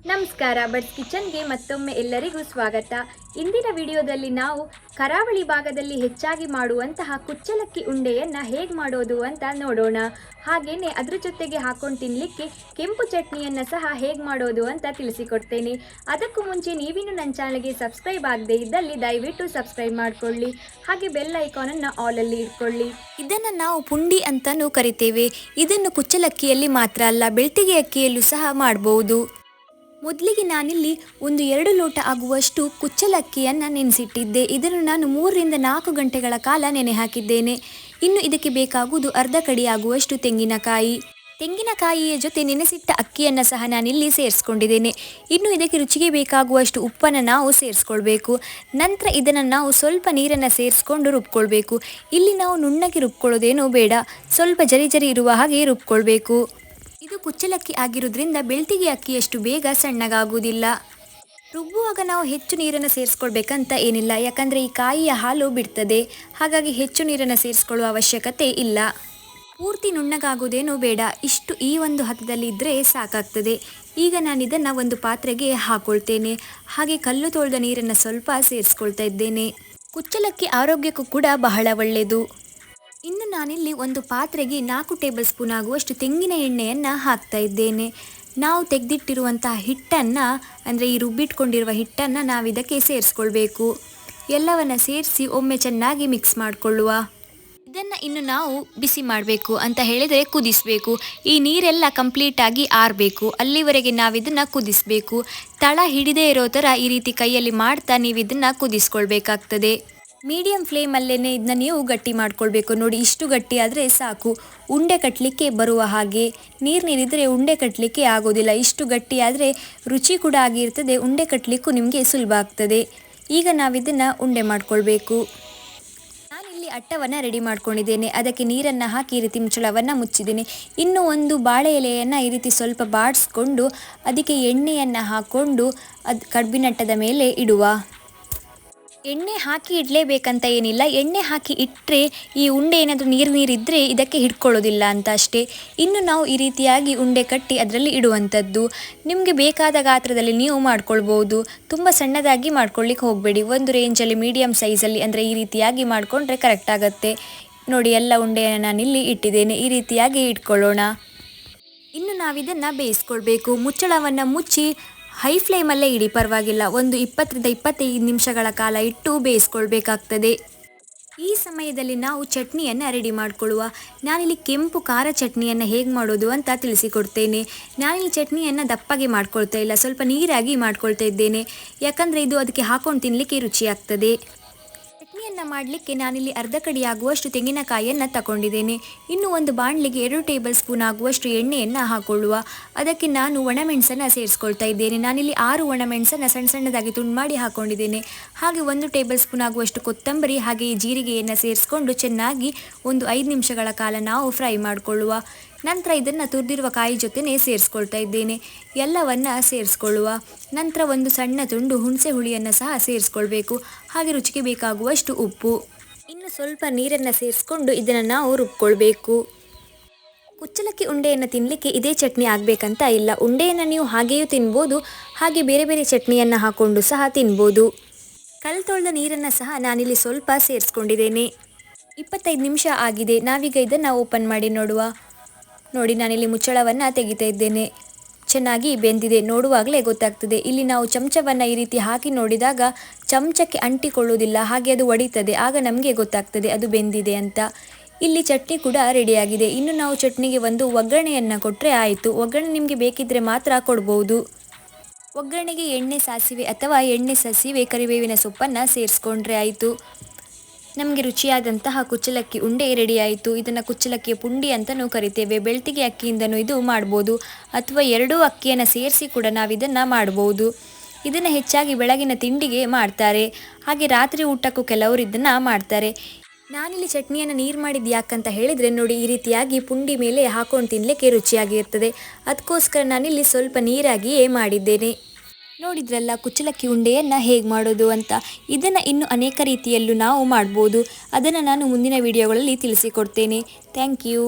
ನಮಸ್ಕಾರ. ಬಡ್ಸ್ ಕಿಚನ್ಗೆ ಮತ್ತೊಮ್ಮೆ ಎಲ್ಲರಿಗೂ ಸ್ವಾಗತ. ಇಂದಿನ ವಿಡಿಯೋದಲ್ಲಿ ನಾವು ಕರಾವಳಿ ಭಾಗದಲ್ಲಿ ಹೆಚ್ಚಾಗಿ ಮಾಡುವಂತಹ ಕುಚ್ಚಲಕ್ಕಿ ಉಂಡೆಯನ್ನು ಹೇಗೆ ಮಾಡೋದು ಅಂತ ನೋಡೋಣ. ಹಾಗೆಯೇ ಅದ್ರ ಜೊತೆಗೆ ಹಾಕೊಂಡು ತಿನ್ನಲಿಕ್ಕೆ ಕೆಂಪು ಚಟ್ನಿಯನ್ನು ಸಹ ಹೇಗೆ ಮಾಡೋದು ಅಂತ ತಿಳಿಸಿಕೊಡ್ತೇನೆ. ಅದಕ್ಕೂ ಮುಂಚೆ ನೀವಿನ್ನು ನನ್ನ ಚಾನಲ್ಗೆ ಸಬ್ಸ್ಕ್ರೈಬ್ ಆಗದೆ ಇದ್ದಲ್ಲಿ ದಯವಿಟ್ಟು ಸಬ್ಸ್ಕ್ರೈಬ್ ಮಾಡಿಕೊಳ್ಳಿ. ಹಾಗೆ ಬೆಲ್ ಐಕಾನನ್ನು ಆಲಲ್ಲಿ ಇಟ್ಕೊಳ್ಳಿ. ಇದನ್ನು ನಾವು ಪುಂಡಿ ಅಂತಲೂ ಕರಿತೇವೆ. ಇದನ್ನು ಕುಚ್ಚಲಕ್ಕಿಯಲ್ಲಿ ಮಾತ್ರ ಅಲ್ಲ, ಬೆಳ್ತಿಗೆ ಅಕ್ಕಿಯಲ್ಲೂ ಸಹ ಮಾಡಬಹುದು. ಮೊದಲಿಗೆ ನಾನಿಲ್ಲಿ 1-2 ಲೋಟ ಆಗುವಷ್ಟು ಕುಚ್ಚಲಕ್ಕಿಯನ್ನು ನೆನೆಸಿಟ್ಟಿದ್ದೆ. ಇದನ್ನು ನಾನು 3-4 ಗಂಟೆಗಳ ಕಾಲ ನೆನೆ ಹಾಕಿದ್ದೇನೆ. ಇನ್ನು ಇದಕ್ಕೆ ಬೇಕಾಗುವುದು ಅರ್ಧ ಕಡಿ ಆಗುವಷ್ಟು ತೆಂಗಿನಕಾಯಿಯ ಜೊತೆ ನೆನೆಸಿಟ್ಟ ಅಕ್ಕಿಯನ್ನು ಸಹ ನಾನಿಲ್ಲಿ ಸೇರಿಸ್ಕೊಂಡಿದ್ದೇನೆ. ಇನ್ನು ಇದಕ್ಕೆ ರುಚಿಗೆ ಬೇಕಾಗುವಷ್ಟು ಉಪ್ಪನ್ನು ನಾವು ಸೇರಿಸ್ಕೊಳ್ಬೇಕು. ನಂತರ ಇದನ್ನು ನಾವು ಸ್ವಲ್ಪ ನೀರನ್ನು ಸೇರಿಸ್ಕೊಂಡು ರುಬ್ಕೊಳ್ಬೇಕು. ಇಲ್ಲಿ ನಾವು ನುಣ್ಣಗೆ ರುಬ್ಕೊಳ್ಳೋದೇನೂ ಬೇಡ, ಸ್ವಲ್ಪ ಜರಿ ಇರುವ ಹಾಗೆ ರುಬ್ಕೊಳ್ಬೇಕು. ಇದು ಕುಚ್ಚಲಕ್ಕಿ ಆಗಿರೋದ್ರಿಂದ ಬೆಳ್ತಿಗೆ ಅಕ್ಕಿಯಷ್ಟು ಬೇಗ ಸಣ್ಣಗಾಗುವುದಿಲ್ಲ. ರುಬ್ಬುವಾಗ ನಾವು ಹೆಚ್ಚು ನೀರನ್ನು ಸೇರಿಸ್ಕೊಳ್ಬೇಕಂತ ಏನಿಲ್ಲ, ಯಾಕಂದರೆ ಈ ಕಾಯಿಯ ಹಾಲು ಬಿಡ್ತದೆ. ಹಾಗಾಗಿ ಹೆಚ್ಚು ನೀರನ್ನು ಸೇರಿಸ್ಕೊಳ್ಳುವ ಅವಶ್ಯಕತೆ ಇಲ್ಲ. ಪೂರ್ತಿ ನುಣ್ಣಗಾಗುವುದೇನೂ ಬೇಡ, ಇಷ್ಟು ಈ ಒಂದು ಹದದಲ್ಲಿ ಇದ್ದರೆ ಸಾಕಾಗ್ತದೆ. ಈಗ ನಾನು ಇದನ್ನು ಒಂದು ಪಾತ್ರೆಗೆ ಹಾಕೊಳ್ತೇನೆ. ಹಾಗೆ ಕಲ್ಲು ತೊಳೆದ ನೀರನ್ನು ಸ್ವಲ್ಪ ಸೇರಿಸ್ಕೊಳ್ತಾ ಇದ್ದೇನೆ. ಕುಚ್ಚಲಕ್ಕಿ ಆರೋಗ್ಯಕ್ಕೂ ಕೂಡ ಬಹಳ ಒಳ್ಳೆಯದು. ಇನ್ನು ನಾನಿಲ್ಲಿ ಒಂದು ಪಾತ್ರೆಗೆ 4 ಟೇಬಲ್ ಸ್ಪೂನ್ ಆಗುವಷ್ಟು ತೆಂಗಿನ ಎಣ್ಣೆಯನ್ನು ಹಾಕ್ತಾ ಇದ್ದೇನೆ. ನಾವು ತೆಗೆದಿಟ್ಟಿರುವಂತಹ ಹಿಟ್ಟನ್ನು, ಅಂದರೆ ಈ ರುಬ್ಬಿಟ್ಕೊಂಡಿರುವ ಹಿಟ್ಟನ್ನು ನಾವಿದಕ್ಕೆ ಸೇರಿಸ್ಕೊಳ್ಬೇಕು. ಎಲ್ಲವನ್ನು ಸೇರಿಸಿ ಒಮ್ಮೆ ಚೆನ್ನಾಗಿ ಮಿಕ್ಸ್ ಮಾಡಿಕೊಳ್ಳುವ. ಇದನ್ನು ಇನ್ನು ನಾವು ಬಿಸಿ ಮಾಡಬೇಕು ಅಂತ ಹೇಳಿದರೆ ಕುದಿಸಬೇಕು. ಈ ನೀರೆಲ್ಲ ಕಂಪ್ಲೀಟಾಗಿ ಆರಬೇಕು. ಅಲ್ಲಿವರೆಗೆ ನಾವಿದನ್ನು ಕುದಿಸಬೇಕು. ತಳ ಹಿಡಿದೇ ಇರೋ ಥರ ಈ ರೀತಿ ಕೈಯಲ್ಲಿ ಮಾಡ್ತಾ ನೀವು ಇದನ್ನು ಕುದಿಸ್ಕೊಳ್ಬೇಕಾಗ್ತದೆ. ಮೀಡಿಯಂ ಫ್ಲೇಮಲ್ಲೇ ಇದನ್ನ ನೀವು ಗಟ್ಟಿ ಮಾಡ್ಕೊಳ್ಬೇಕು. ನೋಡಿ, ಇಷ್ಟು ಗಟ್ಟಿ ಆದರೆ ಸಾಕು, ಉಂಡೆ ಕಟ್ಟಲಿಕ್ಕೆ ಬರುವ ಹಾಗೆ. ನೀರಿದ್ರೆ ಉಂಡೆ ಕಟ್ಟಲಿಕ್ಕೆ ಆಗೋದಿಲ್ಲ. ಇಷ್ಟು ಗಟ್ಟಿ ಆದರೆ ರುಚಿ ಕೂಡ ಆಗಿರ್ತದೆ, ಉಂಡೆ ಕಟ್ಟಲಿಕ್ಕೂ ನಿಮಗೆ ಸುಲಭ ಆಗ್ತದೆ. ಈಗ ನಾವಿದನ್ನು ಉಂಡೆ ಮಾಡ್ಕೊಳ್ಬೇಕು. ನಾನಿಲ್ಲಿ ಅಟ್ಟವನ್ನು ರೆಡಿ ಮಾಡ್ಕೊಂಡಿದ್ದೇನೆ. ಅದಕ್ಕೆ ನೀರನ್ನು ಹಾಕಿ ಈ ರೀತಿ ಮುಚ್ಚಳವನ್ನು ಮುಚ್ಚಿದ್ದೇನೆ. ಇನ್ನು ಒಂದು ಬಾಳೆ ಎಲೆಯನ್ನು ಈ ರೀತಿ ಸ್ವಲ್ಪ ಬಾಡಿಸ್ಕೊಂಡು ಅದಕ್ಕೆ ಎಣ್ಣೆಯನ್ನು ಹಾಕ್ಕೊಂಡು ಅದು ಕಬ್ಬಿನಟ್ಟದ ಮೇಲೆ ಇಡುವ. ಎಣ್ಣೆ ಹಾಕಿ ಇಡಲೇಬೇಕಂತ ಏನಿಲ್ಲ. ಎಣ್ಣೆ ಹಾಕಿ ಇಟ್ಟರೆ ಈ ಉಂಡೆ ಏನಾದರೂ ನೀರಿದ್ದರೆ ಇದಕ್ಕೆ ಹಿಡ್ಕೊಳ್ಳೋದಿಲ್ಲ ಅಂತ ಅಷ್ಟೇ. ಇನ್ನು ನಾವು ಈ ರೀತಿಯಾಗಿ ಉಂಡೆ ಕಟ್ಟಿ ಅದರಲ್ಲಿ ಇಡುವಂಥದ್ದು. ನಿಮಗೆ ಬೇಕಾದ ಗಾತ್ರದಲ್ಲಿ ನೀವು ಮಾಡ್ಕೊಳ್ಬೋದು. ತುಂಬ ಸಣ್ಣದಾಗಿ ಮಾಡ್ಕೊಳ್ಳಿಕ್ಕೆ ಹೋಗಬೇಡಿ. ಒಂದು ರೇಂಜಲ್ಲಿ ಮೀಡಿಯಮ್ ಸೈಜಲ್ಲಿ, ಅಂದರೆ ಈ ರೀತಿಯಾಗಿ ಮಾಡಿಕೊಂಡ್ರೆ ಕರೆಕ್ಟ್ ಆಗುತ್ತೆ. ನೋಡಿ, ಎಲ್ಲ ಉಂಡೆಯನ್ನು ನಾನಿಲ್ಲಿ ಇಟ್ಟಿದ್ದೇನೆ. ಈ ರೀತಿಯಾಗಿ ಇಟ್ಕೊಳ್ಳೋಣ. ಇನ್ನು ನಾವಿದನ್ನು ಬೇಯಿಸ್ಕೊಳ್ಬೇಕು. ಮುಚ್ಚಳವನ್ನು ಮುಚ್ಚಿ ಹೈ ಫ್ಲೇಮಲ್ಲೇ ಇಡಿ, ಪರವಾಗಿಲ್ಲ. ಒಂದು 20-25 ನಿಮಿಷಗಳ ಕಾಲ ಇಟ್ಟು ಬೇಯಿಸ್ಕೊಳ್ಬೇಕಾಗ್ತದೆ. ಈ ಸಮಯದಲ್ಲಿ ನಾವು ಚಟ್ನಿಯನ್ನು ರೆಡಿ ಮಾಡಿಕೊಳ್ಳುವ. ನಾನಿಲ್ಲಿ ಕೆಂಪು ಖಾರ ಚಟ್ನಿಯನ್ನು ಹೇಗೆ ಮಾಡೋದು ಅಂತ ತಿಳಿಸಿಕೊಡ್ತೇನೆ. ನಾನಿಲ್ಲಿ ಚಟ್ನಿಯನ್ನು ದಪ್ಪಗೆ ಮಾಡ್ಕೊಳ್ತಾ ಇಲ್ಲ, ಸ್ವಲ್ಪ ನೀರಾಗಿ ಮಾಡ್ಕೊಳ್ತಾ ಇದ್ದೇನೆ. ಯಾಕಂದರೆ ಇದು ಅದಕ್ಕೆ ಹಾಕೊಂಡು ತಿನ್ನಲಿಕ್ಕೆ ರುಚಿಯಾಗ್ತದೆ. ಚಟ್ನಿಯನ್ನು ಮಾಡಲಿಕ್ಕೆ ನಾನಿಲ್ಲಿ ಅರ್ಧ ಕಡಿ ಆಗುವಷ್ಟು ತೆಂಗಿನಕಾಯಿಯನ್ನು ತಗೊಂಡಿದ್ದೇನೆ. ಇನ್ನು ಒಂದು ಬಾಣಲಿಗೆ 2 ಟೇಬಲ್ ಸ್ಪೂನ್ ಆಗುವಷ್ಟು ಎಣ್ಣೆಯನ್ನು ಹಾಕೊಳ್ಳುವ. ಅದಕ್ಕೆ ನಾನು ಒಣಮೆಣಸನ್ನು ಸೇರಿಸ್ಕೊಳ್ತಾ ಇದ್ದೇನೆ. ನಾನಿಲ್ಲಿ 6 ಒಣಮೆಣಸನ್ನು ಸಣ್ಣದಾಗಿ ತುಂಡು ಮಾಡಿ ಹಾಕೊಂಡಿದ್ದೇನೆ. ಹಾಗೆ 1 ಟೇಬಲ್ ಸ್ಪೂನ್ ಆಗುವಷ್ಟು ಕೊತ್ತಂಬರಿ ಹಾಗೆ ಜೀರಿಗೆಯನ್ನು ಸೇರಿಸ್ಕೊಂಡು ಚೆನ್ನಾಗಿ ಒಂದು 5 ನಿಮಿಷಗಳ ಕಾಲ ನಾವು ಫ್ರೈ ಮಾಡಿಕೊಳ್ಳುವ. ನಂತರ ಇದನ್ನು ತುರಿದಿರುವ ಕಾಯಿ ಜೊತೆನೇ ಸೇರಿಸ್ಕೊಳ್ತಾ ಇದ್ದೇನೆ. ಎಲ್ಲವನ್ನು ಸೇರಿಸ್ಕೊಳ್ಳುವ. ನಂತರ ಒಂದು ಸಣ್ಣ ತುಂಡು ಹುಣಸೆ ಹುಳಿಯನ್ನು ಸಹ ಸೇರಿಸ್ಕೊಳ್ಬೇಕು. ಹಾಗೆ ರುಚಿಗೆ ಬೇಕಾಗುವಷ್ಟು ಉಪ್ಪು, ಇನ್ನು ಸ್ವಲ್ಪ ನೀರನ್ನು ಸೇರಿಸ್ಕೊಂಡು ಇದನ್ನು ನಾವು ರುಬ್ಕೊಳ್ಬೇಕು. ಕುಚ್ಚಲಕ್ಕಿ ಉಂಡೆಯನ್ನು ತಿನ್ನಲಿಕ್ಕೆ ಇದೇ ಚಟ್ನಿ ಆಗಬೇಕಂತ ಇಲ್ಲ. ಉಂಡೆಯನ್ನು ನೀವು ಹಾಗೆಯೂ ತಿನ್ಬೋದು, ಹಾಗೆ ಬೇರೆ ಬೇರೆ ಚಟ್ನಿಯನ್ನು ಹಾಕ್ಕೊಂಡು ಸಹ ತಿನ್ಬೋದು. ಕಲ್ಲು ತೊಳೆದ ನೀರನ್ನು ಸಹ ನಾನಿಲ್ಲಿ ಸ್ವಲ್ಪ ಸೇರಿಸ್ಕೊಂಡಿದ್ದೇನೆ. 25 ನಿಮಿಷ ಆಗಿದೆ. ನಾವೀಗ ಇದನ್ನು ಓಪನ್ ಮಾಡಿ ನೋಡುವ. ನೋಡಿ, ನಾನಿಲ್ಲಿ ಮುಚ್ಚಳವನ್ನು ತೆಗಿತಾ ಇದ್ದೇನೆ. ಚೆನ್ನಾಗಿ ಬೆಂದಿದೆ, ನೋಡುವಾಗಲೇ ಗೊತ್ತಾಗ್ತದೆ. ಇಲ್ಲಿ ನಾವು ಚಮಚವನ್ನು ಈ ರೀತಿ ಹಾಕಿ ನೋಡಿದಾಗ ಚಮಚಕ್ಕೆ ಅಂಟಿಕೊಳ್ಳುವುದಿಲ್ಲ, ಹಾಗೆ ಅದು ಒಡಿತದೆ. ಆಗ ನಮಗೆ ಗೊತ್ತಾಗ್ತದೆ ಅದು ಬೆಂದಿದೆ ಅಂತ. ಇಲ್ಲಿ ಚಟ್ನಿ ಕೂಡ ರೆಡಿಯಾಗಿದೆ. ಇನ್ನು ನಾವು ಚಟ್ನಿಗೆ ಒಂದು ಒಗ್ಗರಣೆಯನ್ನು ಕೊಟ್ಟರೆ ಆಯಿತು. ಒಗ್ಗರಣೆ ನಿಮಗೆ ಬೇಕಿದ್ದರೆ ಮಾತ್ರ ಕೊಡ್ಬೋದು. ಒಗ್ಗರಣೆಗೆ ಎಣ್ಣೆ ಸಾಸಿವೆ ಅಥವಾ ಎಣ್ಣೆ ಸಾಸಿವೆ ಕರಿಬೇವಿನ ಸೊಪ್ಪನ್ನು ಸೇರಿಸ್ಕೊಂಡ್ರೆ ಆಯಿತು. ನಮಗೆ ರುಚಿಯಾದಂತಹ ಕುಚ್ಚಲಕ್ಕಿ ಉಂಡೆ ರೆಡಿ ಆಯಿತು. ಇದನ್ನು ಕುಚ್ಚಲಕ್ಕಿಯ ಪುಂಡಿ ಅಂತಲೂ ಕರಿತೇವೆ. ಬೆಳ್ತಿಗೆ ಅಕ್ಕಿಯಿಂದನೂ ಇದು ಮಾಡ್ಬೋದು, ಅಥವಾ 2 ಅಕ್ಕಿಯನ್ನು ಸೇರಿಸಿ ಕೂಡ ನಾವಿದನ್ನು ಮಾಡ್ಬೋದು. ಇದನ್ನು ಹೆಚ್ಚಾಗಿ ಬೆಳಗಿನ ತಿಂಡಿಗೆ ಮಾಡ್ತಾರೆ, ಹಾಗೆ ರಾತ್ರಿ ಊಟಕ್ಕೂ ಕೆಲವರು ಇದನ್ನು ಮಾಡ್ತಾರೆ. ನಾನಿಲ್ಲಿ ಚಟ್ನಿಯನ್ನು ನೀರು ಮಾಡಿದ್ದು ಯಾಕಂತ ಹೇಳಿದರೆ, ನೋಡಿ, ಈ ರೀತಿಯಾಗಿ ಪುಂಡಿ ಮೇಲೆ ಹಾಕೊಂಡು ತಿನ್ನಲಿಕ್ಕೆ ರುಚಿಯಾಗಿರ್ತದೆ. ಅದಕ್ಕೋಸ್ಕರ ನಾನಿಲ್ಲಿ ಸ್ವಲ್ಪ ನೀರಾಗಿಯೇ ಮಾಡಿದ್ದೇನೆ. ನೋಡಿದ್ರಲ್ಲ ಕುಚ್ಚಲಕ್ಕಿ ಉಂಡೆಯನ್ನು ಹೇಗೆ ಮಾಡೋದು ಅಂತ. ಇದನ್ನು ಇನ್ನು ಅನೇಕ ರೀತಿಯಲ್ಲೂ ನಾವು ಮಾಡ್ಬೋದು. ಅದನ್ನು ನಾನು ಮುಂದಿನ ವಿಡಿಯೋಗಳಲ್ಲಿ ತಿಳಿಸಿಕೊಡ್ತೇನೆ. Thank you.